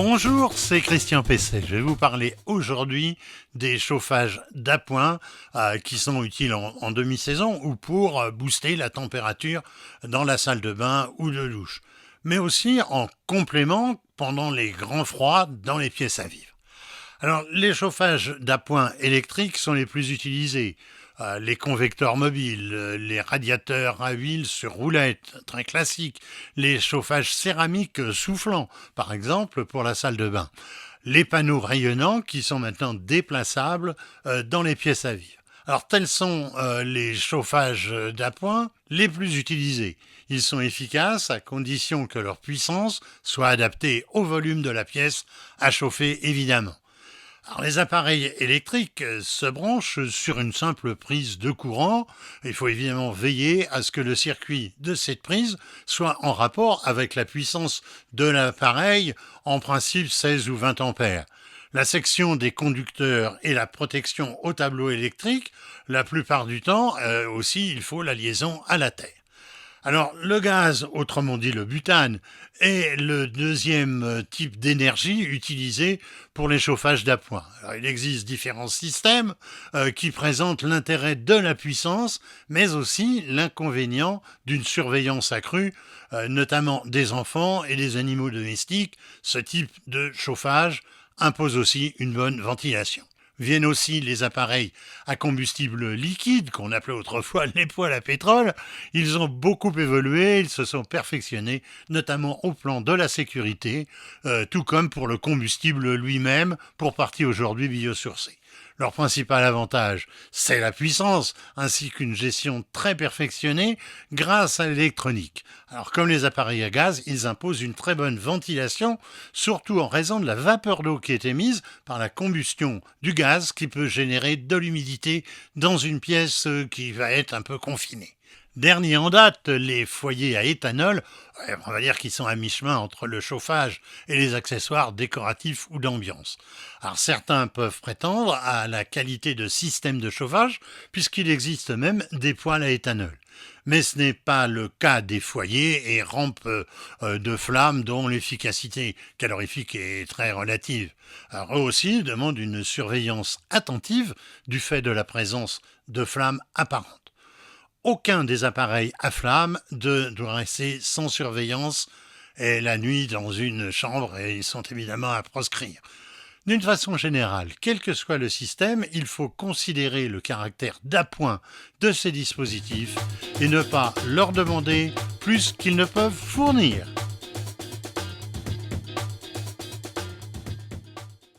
Bonjour, c'est Christian Pesset. Je vais vous parler aujourd'hui des chauffages d'appoint qui sont utiles en demi-saison ou pour booster la température dans la salle de bain ou de douche, mais aussi en complément pendant les grands froids dans les pièces à vivre. Alors, les chauffages d'appoint électriques sont les plus utilisés. Les convecteurs mobiles, les radiateurs à huile sur roulette, très classiques, les chauffages céramiques soufflants, par exemple pour la salle de bain, les panneaux rayonnants qui sont maintenant déplaçables dans les pièces à vivre. Alors tels sont les chauffages d'appoint les plus utilisés. Ils sont efficaces à condition que leur puissance soit adaptée au volume de la pièce à chauffer évidemment. Alors, les appareils électriques se branchent sur une simple prise de courant. Il faut évidemment veiller à ce que le circuit de cette prise soit en rapport avec la puissance de l'appareil, en principe 16 ou 20 ampères. La section des conducteurs et la protection au tableau électrique, la plupart du temps aussi, il faut la liaison à la terre. Alors, le gaz, autrement dit le butane, est le deuxième type d'énergie utilisé pour les chauffages d'appoint. Alors, il existe différents systèmes qui présentent l'intérêt de la puissance, mais aussi l'inconvénient d'une surveillance accrue, notamment des enfants et des animaux domestiques. Ce type de chauffage impose aussi une bonne ventilation. Viennent aussi les appareils à combustible liquide, qu'on appelait autrefois les poêles à pétrole. Ils ont beaucoup évolué, ils se sont perfectionnés, notamment au plan de la sécurité, tout comme pour le combustible lui-même, pour partie aujourd'hui biosourcé. Leur principal avantage, c'est la puissance, ainsi qu'une gestion très perfectionnée grâce à l'électronique. Alors comme les appareils à gaz, ils imposent une très bonne ventilation, surtout en raison de la vapeur d'eau qui est émise par la combustion du gaz qui peut générer de l'humidité dans une pièce qui va être un peu confinée. Dernier en date, les foyers à éthanol, on va dire qu'ils sont à mi-chemin entre le chauffage et les accessoires décoratifs ou d'ambiance. Alors certains peuvent prétendre à la qualité de système de chauffage puisqu'il existe même des poêles à éthanol. Mais ce n'est pas le cas des foyers et rampes de flammes dont l'efficacité calorifique est très relative. Alors eux aussi demandent une surveillance attentive du fait de la présence de flammes apparentes. Aucun des appareils à flamme ne doit rester sans surveillance et la nuit dans une chambre et ils sont évidemment à proscrire. D'une façon générale, quel que soit le système, il faut considérer le caractère d'appoint de ces dispositifs et ne pas leur demander plus qu'ils ne peuvent fournir.